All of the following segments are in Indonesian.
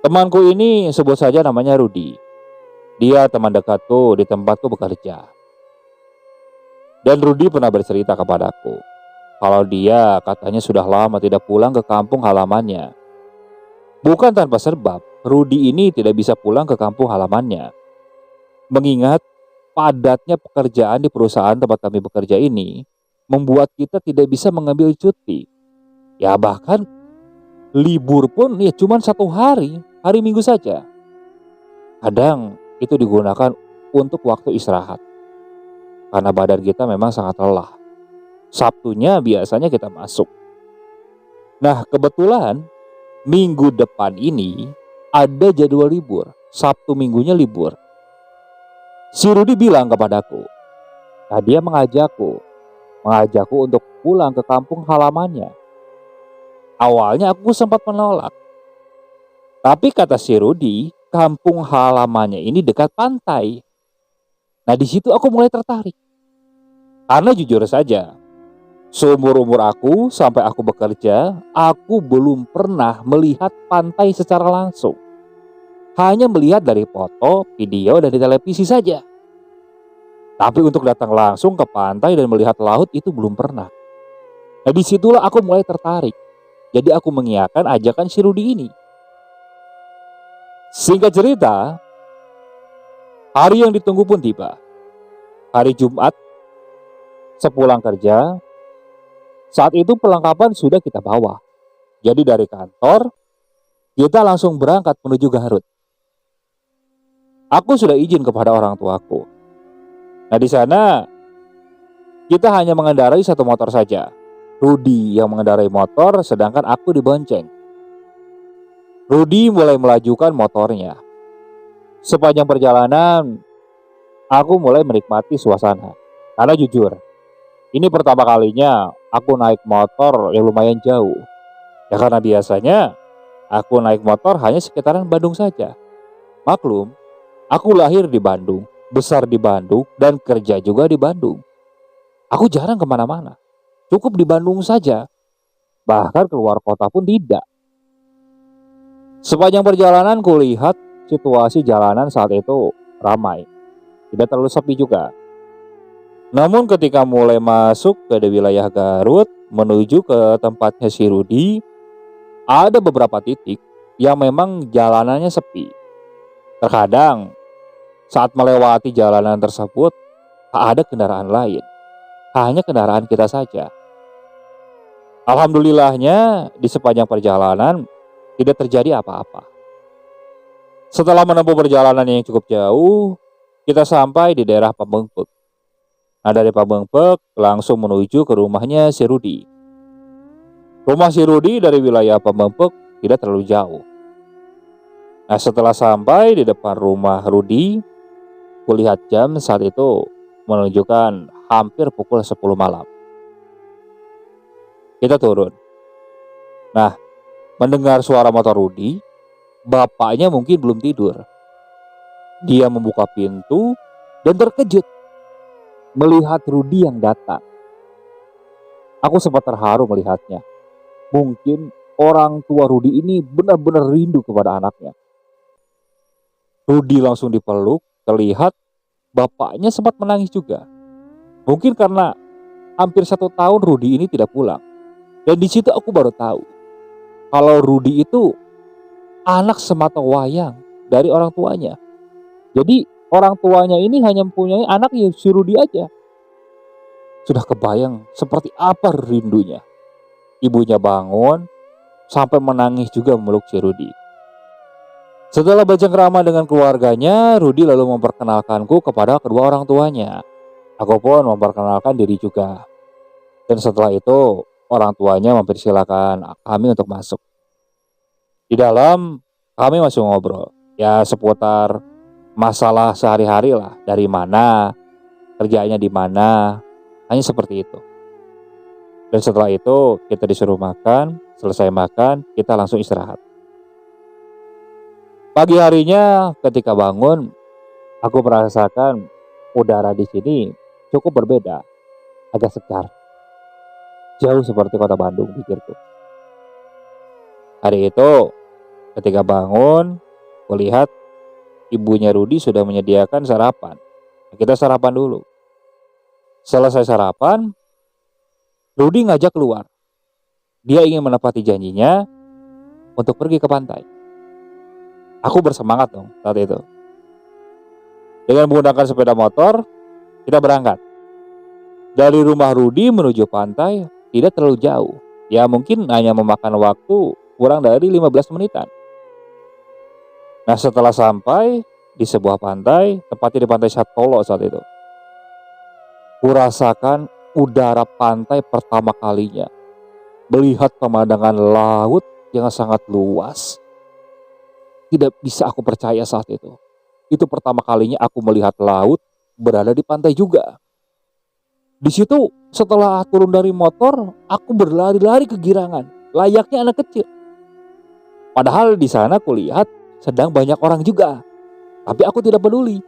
Temanku ini sebut saja namanya Rudi. Dia teman dekatku di tempatku bekerja. Dan Rudi pernah bercerita kepadaku kalau dia katanya sudah lama tidak pulang ke kampung halamannya. Bukan tanpa sebab, Rudi ini tidak bisa pulang ke kampung halamannya. Mengingat padatnya pekerjaan di perusahaan tempat kami bekerja ini membuat kita tidak bisa mengambil cuti. Ya bahkan libur pun ya cuma 1 hari, hari Minggu saja. Kadang itu digunakan untuk waktu istirahat. Karena badan kita memang sangat lelah. Sabtunya biasanya kita masuk. Nah kebetulan minggu depan ini ada jadwal libur. Sabtu minggunya libur. Si Rudi bilang kepadaku, nah dia mengajakku untuk pulang ke kampung halamannya. Awalnya aku sempat menolak. Tapi kata si Rudi, kampung halamannya ini dekat pantai. Nah di situ aku mulai tertarik. Karena jujur saja, seumur-umur aku sampai aku bekerja, aku belum pernah melihat pantai secara langsung. Hanya melihat dari foto, video, dan di televisi saja. Tapi untuk datang langsung ke pantai dan melihat laut itu belum pernah. Nah disitulah aku mulai tertarik. Jadi aku mengiyakan ajakan si Rudi ini. Singkat cerita, hari yang ditunggu pun tiba. Hari Jumat, sepulang kerja, saat itu perlengkapan sudah kita bawa. Jadi dari kantor, kita langsung berangkat menuju Garut. Aku sudah izin kepada orang tuaku. Nah di sana, kita hanya mengendarai satu motor saja. Rudi yang mengendarai motor, sedangkan aku dibonceng. Rudi mulai melajukan motornya. Sepanjang perjalanan, aku mulai menikmati suasana. Karena jujur, ini pertama kalinya aku naik motor yang lumayan jauh. Ya karena biasanya aku naik motor hanya sekitaran Bandung saja. Maklum, aku lahir di Bandung, besar di Bandung, dan kerja juga di Bandung. Aku jarang kemana-mana, cukup di Bandung saja. Bahkan keluar kota pun tidak. Sepanjang perjalanan kulihat situasi jalanan saat itu ramai, tidak terlalu sepi juga. Namun ketika mulai masuk ke wilayah Garut menuju ke tempatnya si Rudi, ada beberapa titik yang memang jalanannya sepi. Terkadang saat melewati jalanan tersebut tak ada kendaraan lain, hanya kendaraan kita saja. Alhamdulillahnya di sepanjang perjalanan tidak terjadi apa-apa. Setelah menempuh perjalanan yang cukup jauh, kita sampai di daerah Pabengpek. Nah dari Pabengpek langsung menuju ke rumahnya si Rudi. Rumah si Rudi dari wilayah Pabengpek tidak terlalu jauh. Nah setelah sampai di depan rumah Rudi, kulihat jam saat itu menunjukkan hampir pukul 10 malam. Kita turun. Nah mendengar suara motor Rudi, bapaknya mungkin belum tidur. Dia membuka pintu dan terkejut melihat Rudi yang datang. Aku sempat terharu melihatnya. Mungkin orang tua Rudi ini benar-benar rindu kepada anaknya. Rudi langsung dipeluk, terlihat bapaknya sempat menangis juga. Mungkin karena hampir 1 tahun Rudi ini tidak pulang. Dan di situ aku baru tahu kalau Rudi itu anak semata wayang dari orang tuanya. Jadi orang tuanya ini hanya mempunyai anak ya si Rudi aja. Sudah kebayang seperti apa rindunya. Ibunya bangun sampai menangis juga memeluk si Rudi. Setelah bercengkrama dengan keluarganya, Rudi lalu memperkenalkanku kepada kedua orang tuanya. Aku pun memperkenalkan diri juga. Dan setelah itu orang tuanya mempersilahkan kami untuk masuk. Di dalam kami masih ngobrol ya seputar masalah sehari-hari lah, dari mana, kerjanya di mana, hanya seperti itu. Dan setelah itu kita disuruh makan, selesai makan kita langsung istirahat. Pagi harinya ketika bangun, aku merasakan udara di sini cukup berbeda, agak segar, jauh seperti kota Bandung pikirku. Hari itu Ketika bangun, kulihat ibunya Rudi sudah menyediakan sarapan. Kita sarapan dulu. Selesai sarapan, Rudi ngajak keluar. Dia ingin menepati janjinya untuk pergi ke pantai. Aku bersemangat dong saat itu. Dengan menggunakan sepeda motor, kita berangkat. Dari rumah Rudi menuju pantai tidak terlalu jauh. Ya mungkin hanya memakan waktu kurang dari 15 menitan. Nah setelah sampai di sebuah pantai, tepatnya di pantai Satolo saat itu, kurasakan udara pantai pertama kalinya. Melihat pemandangan laut yang sangat luas. Tidak bisa aku percaya saat itu. Itu pertama kalinya aku melihat laut berada di pantai juga. Di situ setelah turun dari motor, aku berlari-lari kegirangan, layaknya anak kecil. Padahal di sana kulihat sedang banyak orang juga, tapi aku tidak peduli.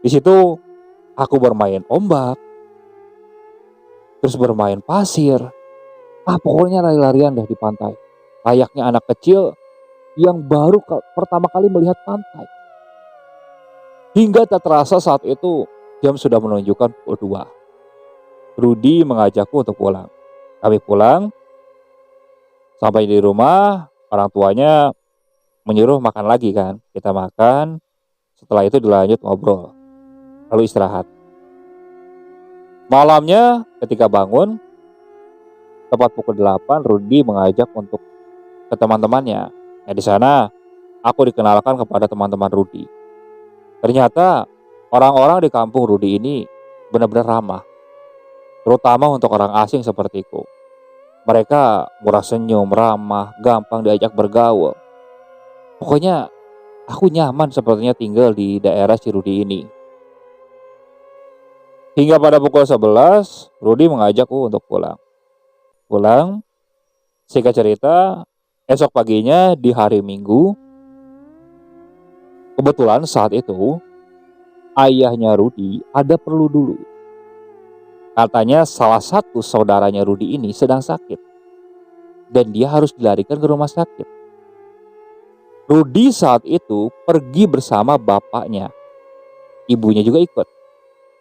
Di situ aku bermain ombak, terus bermain pasir. Pokoknya lari-larian deh di pantai, layaknya anak kecil yang baru pertama kali melihat pantai. Hingga tak terasa saat itu jam sudah menunjukkan pukul 2. Rudi mengajakku untuk pulang. Kami pulang. Sampai di rumah, orang tuanya menyuruh makan lagi kan. Kita makan. Setelah itu dilanjut ngobrol. Lalu istirahat. Malamnya ketika bangun, tepat pukul 8, Rudi mengajak untuk ke teman-temannya. Di sana aku dikenalkan kepada teman-teman Rudi. Ternyata orang-orang di kampung Rudi ini benar-benar ramah. Terutama untuk orang asing sepertiku. Mereka murah senyum, ramah, gampang diajak bergaul. Pokoknya aku nyaman sepertinya tinggal di daerah Cirudi ini. Hingga pada pukul 11, Rudi mengajakku untuk pulang. Singkat cerita, esok paginya di hari Minggu, kebetulan saat itu ayahnya Rudi ada perlu dulu. Katanya salah satu saudaranya Rudi ini sedang sakit dan dia harus dilarikan ke rumah sakit. Rudi saat itu pergi bersama bapaknya. Ibunya juga ikut.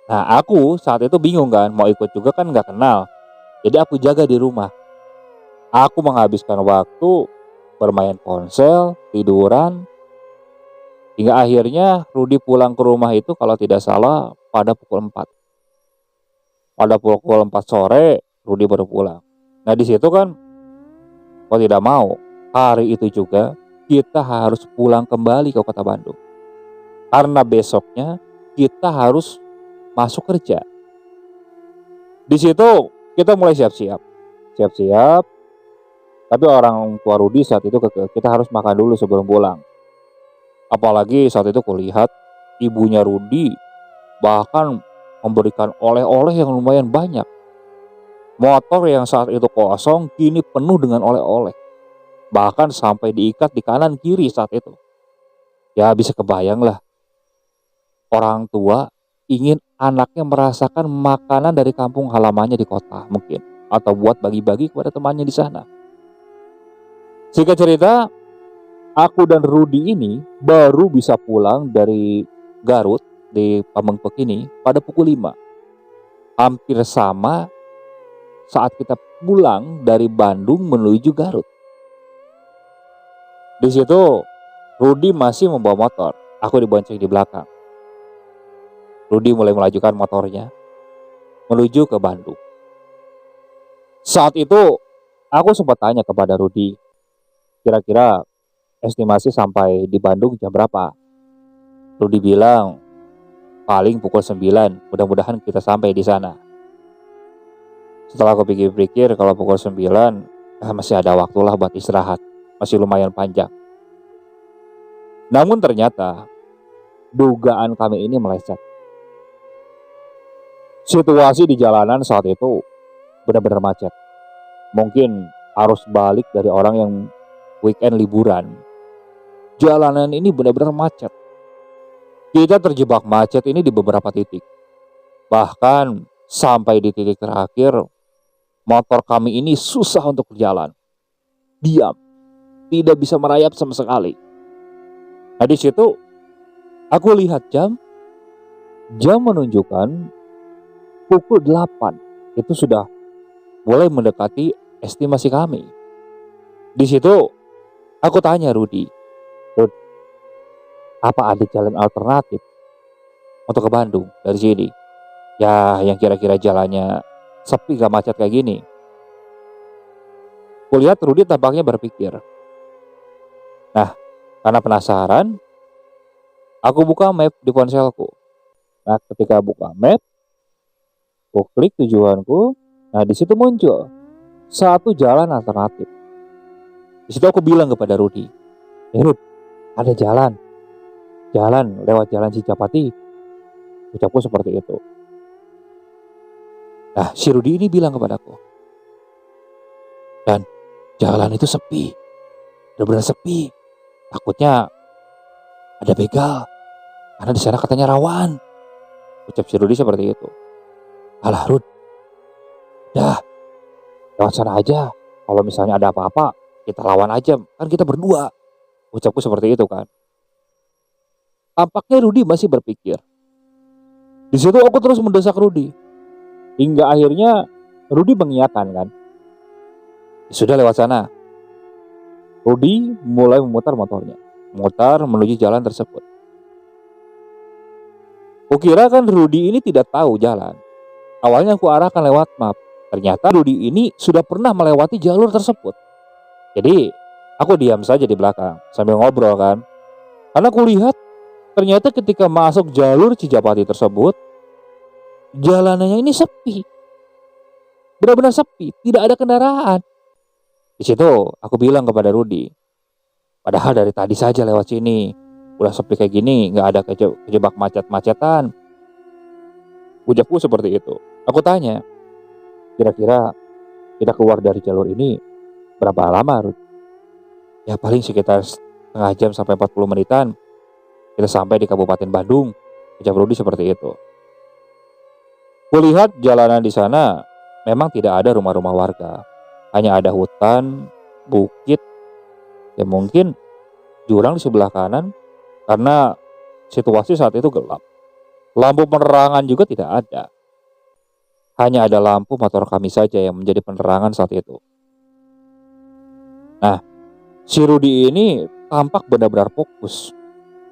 Nah aku saat itu bingung kan, mau ikut juga kan gak kenal. Jadi aku jaga di rumah. Aku menghabiskan waktu bermain ponsel, tiduran. Hingga akhirnya Rudi pulang ke rumah itu kalau tidak salah pada pukul 4. Pada pukul 4 sore Rudi baru pulang. Nah di situ kan kalau tidak mau hari itu juga kita harus pulang kembali ke kota Bandung. Karena besoknya kita harus masuk kerja. Di situ kita mulai siap-siap. Tapi orang tua Rudi saat itu kita harus makan dulu sebelum pulang. Apalagi saat itu kulihat ibunya Rudi bahkan memberikan oleh-oleh yang lumayan banyak. Motor yang saat itu kosong kini penuh dengan oleh-oleh. Bahkan sampai diikat di kanan kiri saat itu. Ya bisa kebayang lah. Orang tua ingin anaknya merasakan makanan dari kampung halamannya di kota mungkin. Atau buat bagi-bagi kepada temannya di sana. Singkat cerita, aku dan Rudi ini baru bisa pulang dari Garut di Pamengpeuk ini pada pukul 5. Hampir sama saat kita pulang dari Bandung menuju Garut. Di situ Rudi masih membawa motor, aku dibonceng di belakang. Rudi mulai melajukan motornya menuju ke Bandung. Saat itu aku sempat tanya kepada Rudi, kira-kira estimasi sampai di Bandung jam berapa? Rudi bilang paling pukul 9, mudah-mudahan kita sampai di sana. Setelah aku pikir-pikir kalau pukul 9 masih ada waktulah buat istirahat, masih lumayan panjang. Namun ternyata dugaan kami ini meleset. Situasi di jalanan saat itu benar-benar macet. Mungkin arus balik dari orang yang weekend liburan. Jalanan ini benar-benar macet. Kita terjebak macet ini di beberapa titik. Bahkan sampai di titik terakhir, motor kami ini susah untuk berjalan. Diam. tidak bisa merayap sama sekali. Nah di situ aku lihat jam menunjukkan pukul 8. Itu sudah mulai mendekati estimasi kami. Di situ aku tanya Rudi, "Rud, apa ada jalan alternatif untuk ke Bandung dari sini? Ya yang kira-kira jalannya sepi gak macet kayak gini." Kulihat Rudi tampaknya berpikir. Nah, karena penasaran, aku buka map di ponselku. Nah, ketika buka map, aku klik tujuanku. Nah, di situ muncul satu jalan alternatif. Di situ aku bilang kepada Rudi, Rud, ada jalan lewat jalan Cicapati." Ucapku seperti itu. Nah, si Rudi ini bilang kepadaku, "Dan jalan itu sepi, benar-benar sepi. Takutnya ada begal, karena di sana katanya rawan." Ucap si Rudi seperti itu. "Alah Rud, dah lewat sana aja. Kalau misalnya ada apa-apa, kita lawan aja. Kan kita berdua." Ucapku seperti itu kan. Tampaknya Rudi masih berpikir. Di situ aku terus mendesak Rudi. Hingga akhirnya Rudi mengiyakan kan. Sudah lewat sana. Rudi mulai memutar motornya. Memutar menuju jalan tersebut. Kukira kan Rudi ini tidak tahu jalan. Awalnya aku arahkan lewat map. Ternyata Rudi ini sudah pernah melewati jalur tersebut. Jadi aku diam saja di belakang sambil ngobrol kan. Karena aku lihat ternyata ketika masuk jalur Cijapati tersebut, jalanannya ini sepi. Benar-benar sepi, tidak ada kendaraan. Di situ aku bilang kepada Rudi, padahal dari tadi saja lewat sini, udah sepi kayak gini, nggak ada kejebak macet-macetan. Ucapku seperti itu. Aku tanya, kira-kira kita keluar dari jalur ini berapa lama, Rud? Ya paling sekitar setengah jam sampai 40 menitan. Kita sampai di Kabupaten Bandung. Ucap Rudi seperti itu. Kulihat jalanan di sana memang tidak ada rumah-rumah warga. Hanya ada hutan, bukit, ya mungkin jurang di sebelah kanan karena situasi saat itu gelap. Lampu penerangan juga tidak ada. Hanya ada lampu motor kami saja yang menjadi penerangan saat itu. Nah, si Rudi ini tampak benar-benar fokus.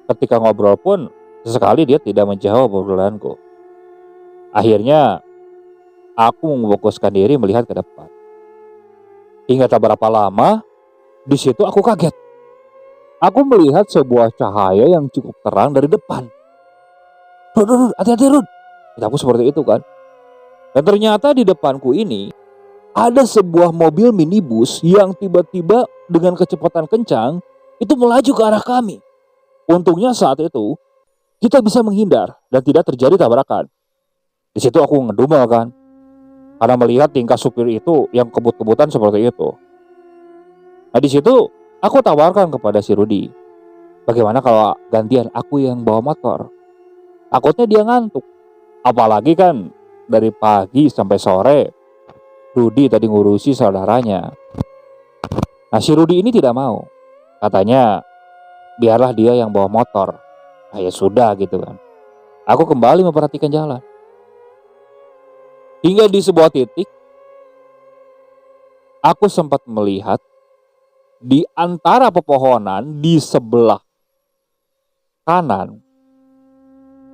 Ketika ngobrol pun sesekali dia tidak menjawab obrolanku. Akhirnya aku memfokuskan diri melihat ke depan. Hingga tak berapa lama, di situ aku kaget. Aku melihat sebuah cahaya yang cukup terang dari depan. Rud, hati-hati Rud. Aku seperti itu kan. Dan ternyata di depanku ini ada sebuah mobil minibus yang tiba-tiba dengan kecepatan kencang itu melaju ke arah kami. Untungnya saat itu kita bisa menghindar dan tidak terjadi tabrakan. Di situ aku ngedumel kan. Karena melihat tingkah supir itu yang kebut-kebutan seperti itu. Nah di situ aku tawarkan kepada si Rudi, bagaimana kalau gantian aku yang bawa motor? Takutnya dia ngantuk. Apalagi kan dari pagi sampai sore Rudi tadi ngurusi saudaranya. Nah si Rudi ini tidak mau. Katanya biarlah dia yang bawa motor. Nah ya sudah gitu kan. Aku kembali memperhatikan jalan. Hingga di sebuah titik, aku sempat melihat di antara pepohonan di sebelah kanan,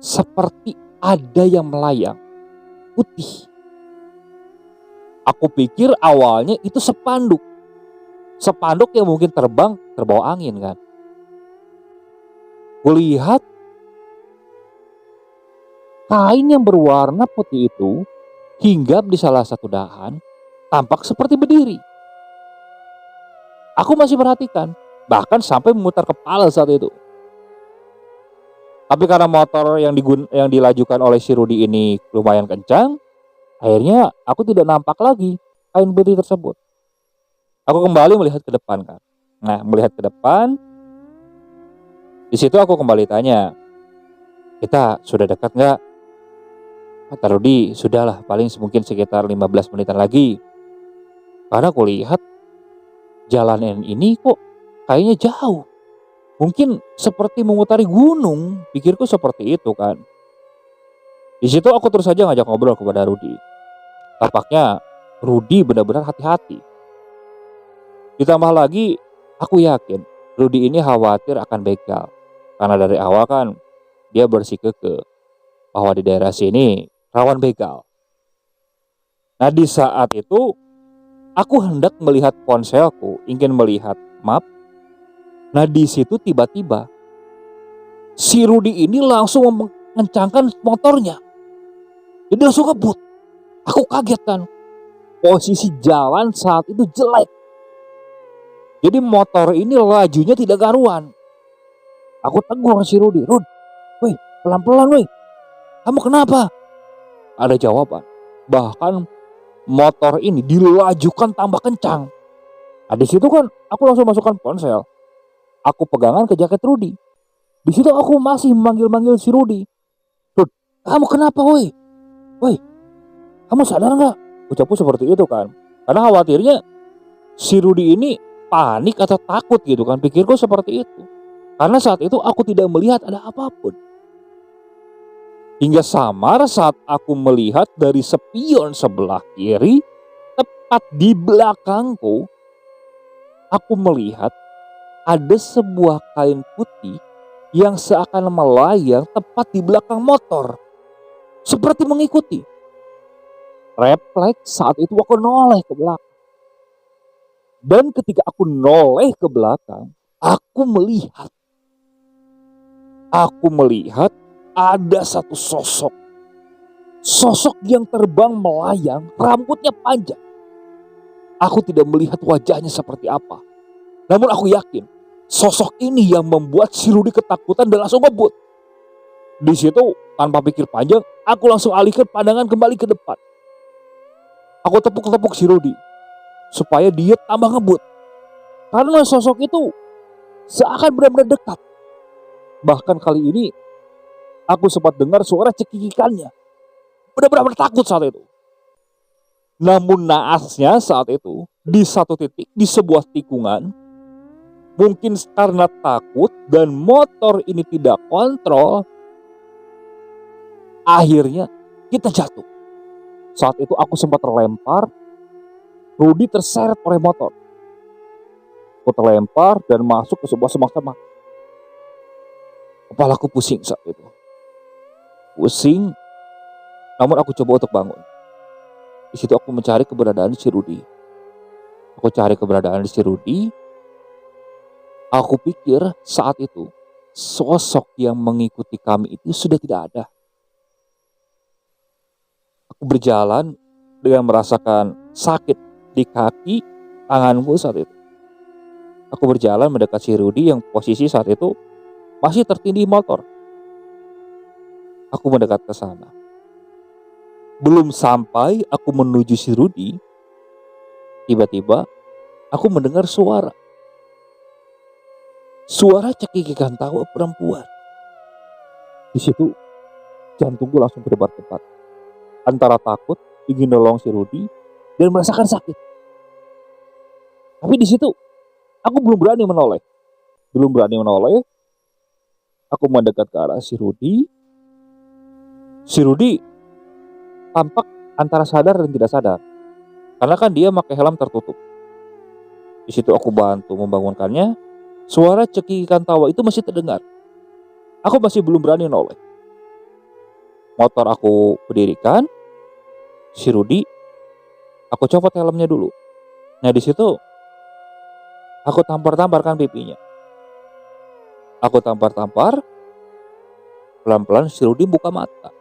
seperti ada yang melayang, putih. Aku pikir awalnya itu spanduk. Spanduk yang mungkin terbang, terbawa angin kan. Kulihat kain yang berwarna putih itu hinggap di salah satu dahan, tampak seperti berdiri. Aku masih perhatikan, bahkan sampai memutar kepala saat itu. Tapi karena motor yang dilajukan oleh si Rudi ini lumayan kencang, akhirnya aku tidak nampak lagi kain putih tersebut. Aku kembali melihat ke depan kan. Nah, melihat ke depan, di situ aku kembali tanya, kita sudah dekat nggak? Kata Rudi, sudahlah paling mungkin sekitar 15 menitan lagi. Karena aku lihat jalan ini kok kayaknya jauh. Mungkin seperti memutari gunung, pikirku seperti itu kan. Di situ aku terus saja ngajak ngobrol kepada Rudi. Tampaknya Rudi benar-benar hati-hati. Ditambah lagi, aku yakin Rudi ini khawatir akan begal. Karena dari awal kan dia bersikukuh bahwa di daerah sini rawan begal. Nah di saat itu aku hendak melihat ponselku, ingin melihat map. Nah di situ tiba-tiba si Rudi ini langsung mengencangkan motornya. Jadi langsung ngebut. Aku kaget kan. Posisi jalan saat itu jelek. Jadi motor ini lajunya tidak karuan. Aku tegur si Rudi, "Rud, woi, pelan-pelan woi. Kamu kenapa?" Ada jawaban. Bahkan motor ini dilajukan tambah kencang. Nah, di situ kan aku langsung masukkan ponsel. Aku pegangan ke jaket Rudi. Di situ aku masih manggil-manggil si Rudi. "Rud, kamu kenapa woi? Woi, kamu sadar nggak?" Ucapku seperti itu kan. Karena khawatirnya si Rudi ini panik atau takut gitu kan. Pikirku seperti itu. Karena saat itu aku tidak melihat ada apapun. Hingga samar saat aku melihat dari spion sebelah kiri, tepat di belakangku, aku melihat ada sebuah kain putih yang seakan melayang tepat di belakang motor. Seperti mengikuti. Refleks saat itu aku noleh ke belakang. Dan ketika aku noleh ke belakang, aku melihat ada satu sosok. Sosok yang terbang melayang, rambutnya panjang. Aku tidak melihat wajahnya seperti apa. Namun aku yakin, sosok ini yang membuat si Rudi ketakutan dan langsung ngebut. Di situ, tanpa pikir panjang, aku langsung alihkan pandangan kembali ke depan. Aku tepuk-tepuk si Rudi, supaya dia tambah ngebut. Karena sosok itu seakan benar-benar dekat. Bahkan kali ini, aku sempat dengar suara cekikikannya. Benar-benar takut saat itu. Namun naasnya saat itu, di satu titik, di sebuah tikungan, mungkin karena takut dan motor ini tidak kontrol, akhirnya kita jatuh. Saat itu aku sempat terlempar, Rudi terseret oleh motor. Aku terlempar dan masuk ke sebuah semak-semak. Kepalaku pusing saat itu. Pusing, namun aku coba untuk bangun. Di situ aku mencari keberadaan si Rudi. Aku cari keberadaan si Rudi. Aku pikir saat itu sosok yang mengikuti kami itu sudah tidak ada. Aku berjalan dengan merasakan sakit di kaki, tanganku saat itu. Aku berjalan mendekat si Rudi yang posisi saat itu masih tertindih motor. Aku mendekat ke sana. Belum sampai aku menuju si Rudi, tiba-tiba aku mendengar suara. Suara cekikikan tawa perempuan. Di situ jantungku langsung berdebar-debar. Antara takut ingin nolong si Rudi dan merasakan sakit. Tapi di situ aku belum berani menoleh. Aku mendekat ke arah si Rudi. Si Rudi tampak antara sadar dan tidak sadar. Karena kan dia pakai helm tertutup. Di situ aku bantu membangunkannya. Suara cekikikan tawa itu masih terdengar. Aku masih belum berani noleh. Motor aku berdirikan. Si Rudi, aku copot helmnya dulu. Nah di situ aku tampar-tamparkan pipinya. Aku tampar-tampar. Pelan-pelan si Rudi buka mata.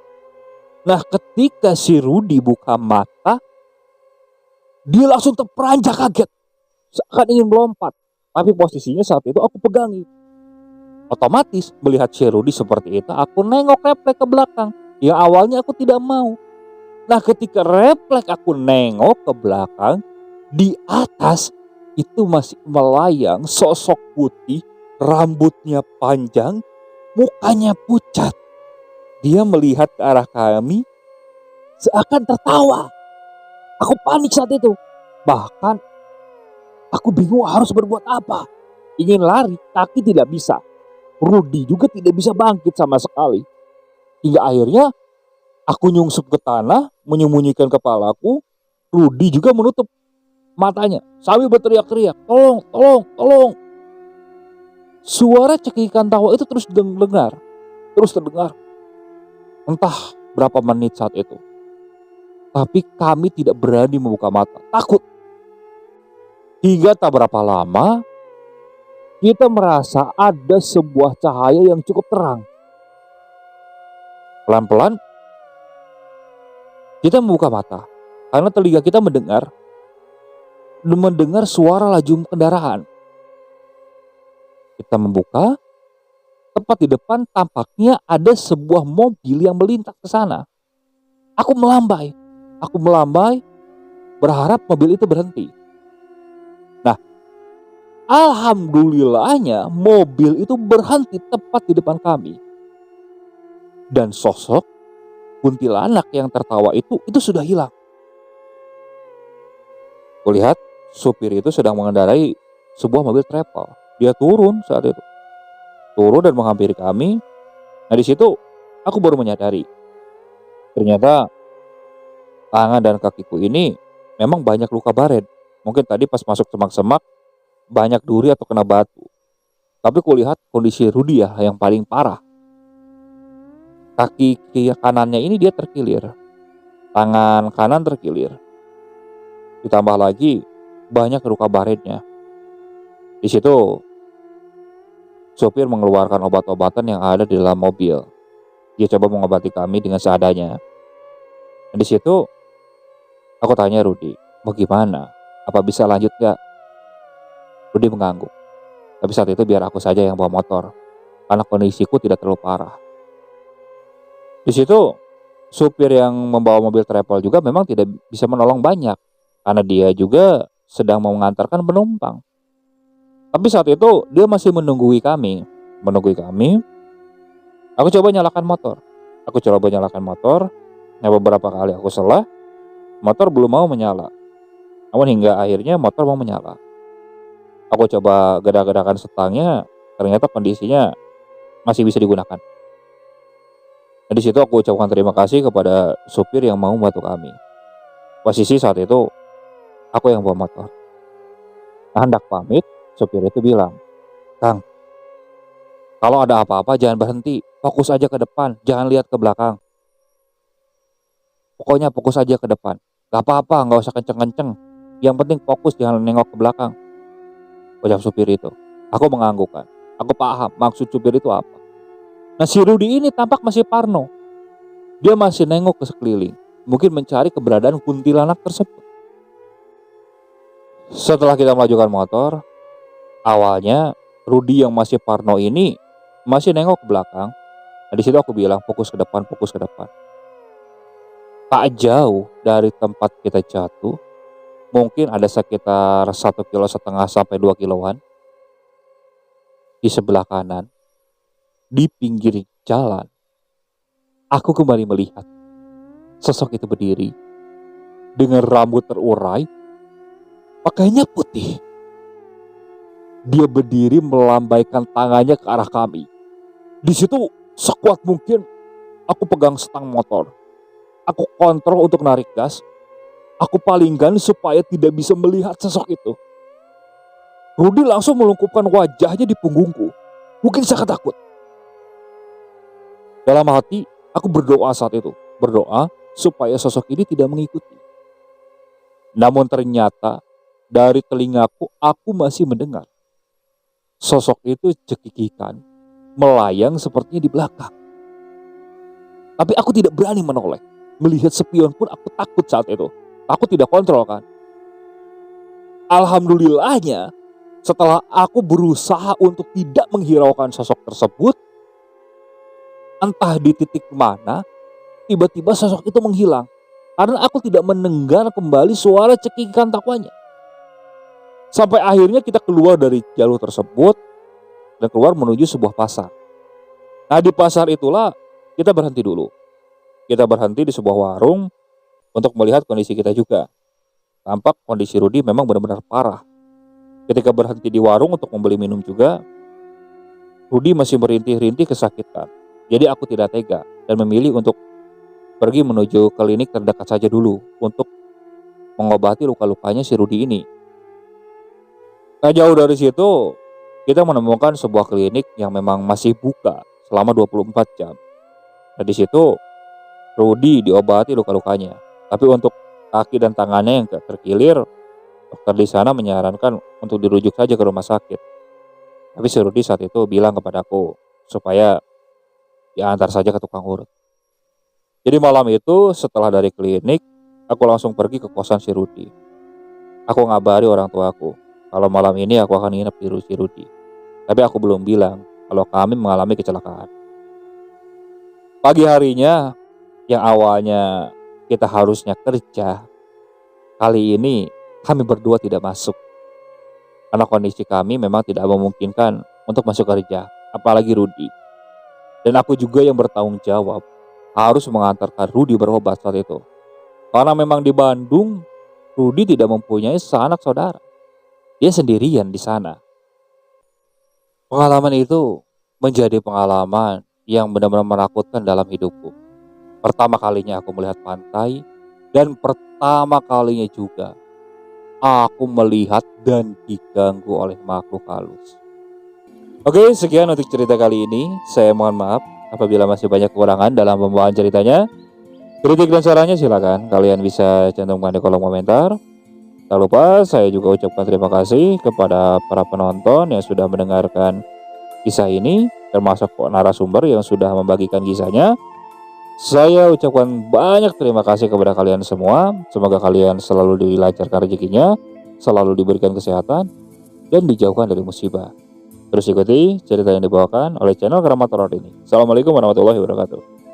Nah ketika si Rudi buka mata, dia langsung terperanjak kaget. Seakan ingin melompat. Tapi posisinya saat itu aku pegangi. Otomatis melihat si Rudi seperti itu, aku nengok refleks ke belakang. Yang awalnya aku tidak mau. Nah ketika refleks aku nengok ke belakang, di atas itu masih melayang sosok putih, rambutnya panjang, mukanya pucat. Dia melihat ke arah kami, seakan tertawa. Aku panik saat itu. Bahkan aku bingung harus berbuat apa. Ingin lari, kaki tidak bisa. Rudi juga tidak bisa bangkit sama sekali. Hingga akhirnya aku nyungsep ke tanah, menyembunyikan kepalaku. Rudi juga menutup matanya sambil berteriak-teriak, "Tolong, tolong, tolong." Suara cekikan tawa itu terus terdengar. Entah berapa menit saat itu. Tapi kami tidak berani membuka mata, takut. Hingga tak berapa lama, kita merasa ada sebuah cahaya yang cukup terang. Pelan-pelan kita membuka mata karena telinga kita mendengar suara laju kendaraan. Kita membuka, tepat di depan tampaknya ada sebuah mobil yang melintas ke sana. Aku melambai, berharap mobil itu berhenti. Nah, alhamdulillahnya mobil itu berhenti tepat di depan kami. Dan sosok kuntilanak yang tertawa itu sudah hilang. Kulihat supir itu sedang mengendarai sebuah mobil travel. Dia turun saat itu. Turun dan menghampiri kami. Nah, di situ aku baru menyadari ternyata tangan dan kakiku ini memang banyak luka baret. Mungkin tadi pas masuk semak-semak banyak duri atau kena batu. Tapi kulihat kondisi Rudi ya yang paling parah. Kaki kanannya ini dia terkilir. Tangan kanan terkilir. Ditambah lagi banyak luka baretnya. Di situ sopir mengeluarkan obat-obatan yang ada di dalam mobil. Dia coba mengobati kami dengan seadanya. Dan di situ aku tanya Rudi, "Mau gimana? Apa bisa lanjut gak?" Rudi mengangguk. Tapi saat itu biar aku saja yang bawa motor, karena kondisiku tidak terlalu parah. Di situ supir yang membawa mobil travel juga memang tidak bisa menolong banyak, karena dia juga sedang mau mengantarkan penumpang. Tapi saat itu dia masih menunggui kami. Aku coba nyalakan motor. Nah, beberapa kali aku salah, motor belum mau menyala. Namun hingga akhirnya motor mau menyala. Aku coba gedak-gedakan setangnya, ternyata kondisinya masih bisa digunakan. Nah, di situ aku ucapkan terima kasih kepada supir yang mau membantu kami. Posisi saat itu aku yang bawa motor. Nah, hendak pamit, supir itu bilang, "Kang, kalau ada apa-apa jangan berhenti, fokus aja ke depan, jangan lihat ke belakang. Pokoknya fokus aja ke depan. Gak apa-apa, gak usah kenceng-kenceng. Yang penting fokus, jangan nengok ke belakang," ucap supir itu. Aku menganggukkan. Aku paham maksud supir itu apa. Nah, si Rudi ini tampak masih parno. Dia masih nengok ke sekeliling, mungkin mencari keberadaan kuntilanak tersebut. Setelah kita melajukan motor, awalnya Rudi yang masih parno ini masih nengok ke belakang. Nah, di situ aku bilang fokus ke depan. Tak jauh dari tempat kita jatuh, mungkin ada sekitar 1,5 kilo sampai 2 kiloan. Di sebelah kanan, di pinggir jalan, aku kembali melihat sosok itu berdiri dengan rambut terurai, pakaiannya putih. Dia berdiri melambaikan tangannya ke arah kami. Di situ sekuat mungkin aku pegang stang motor. Aku kontrol untuk narik gas. Aku palingkan supaya tidak bisa melihat sosok itu. Rudi langsung melungkupkan wajahnya di punggungku. Mungkin sangat takut. Dalam hati, aku berdoa saat itu. Berdoa supaya sosok ini tidak mengikuti. Namun ternyata dari telingaku aku masih mendengar. Sosok itu cekikikan, melayang sepertinya di belakang. Tapi aku tidak berani menoleh. Melihat spion pun aku takut saat itu. Aku tidak kontrol kan. Alhamdulillahnya setelah aku berusaha untuk tidak menghiraukan sosok tersebut, entah di titik mana, tiba-tiba sosok itu menghilang. Karena aku tidak mendengar kembali suara cekikan takwanya. Sampai akhirnya kita keluar dari jalur tersebut dan keluar menuju sebuah pasar. Nah, di pasar itulah kita berhenti dulu. Kita berhenti di sebuah warung untuk melihat kondisi kita juga. Tampak kondisi Rudi memang benar-benar parah. Ketika berhenti di warung untuk membeli minum juga, Rudi masih merintih-rintih kesakitan. Jadi aku tidak tega dan memilih untuk pergi menuju klinik terdekat saja dulu untuk mengobati luka-lukanya si Rudi ini. Nah, jauh dari situ kita menemukan sebuah klinik yang memang masih buka selama 24 jam. Nah, di situ Rudi diobati luka-lukanya. Tapi untuk kaki dan tangannya yang terkilir, dokter di sana menyarankan untuk dirujuk saja ke rumah sakit. Tapi si Rudi saat itu bilang kepadaku supaya diantar saja ke tukang urut. Jadi malam itu setelah dari klinik, aku langsung pergi ke kosan si Rudi. Aku ngabari orang tuaku kalau malam ini aku akan nginep di si Rudi. Tapi aku belum bilang kalau kami mengalami kecelakaan. Pagi harinya yang awalnya kita harusnya kerja, kali ini kami berdua tidak masuk. Karena kondisi kami memang tidak memungkinkan untuk masuk kerja, apalagi Rudi. Dan aku juga yang bertanggung jawab harus mengantarkan Rudi berobat saat itu. Karena memang di Bandung, Rudi tidak mempunyai sanak saudara. Dia sendirian di sana. Pengalaman itu menjadi pengalaman yang benar-benar menakutkan dalam hidupku. Pertama kalinya aku melihat pantai, dan pertama kalinya juga aku melihat dan diganggu oleh makhluk halus. Oke, sekian untuk cerita kali ini. Saya mohon maaf apabila masih banyak kekurangan dalam pembawaan ceritanya. Kritik dan sarannya silakan kalian bisa cantumkan di kolom komentar. Tak lupa saya juga ucapkan terima kasih kepada para penonton yang sudah mendengarkan kisah ini, termasuk narasumber yang sudah membagikan kisahnya. Saya ucapkan banyak terima kasih kepada kalian semua. Semoga kalian selalu dilancarkan rezekinya, selalu diberikan kesehatan, dan dijauhkan dari musibah. Terus ikuti cerita yang dibawakan oleh channel Keramat Horor ini. Assalamualaikum warahmatullahi wabarakatuh.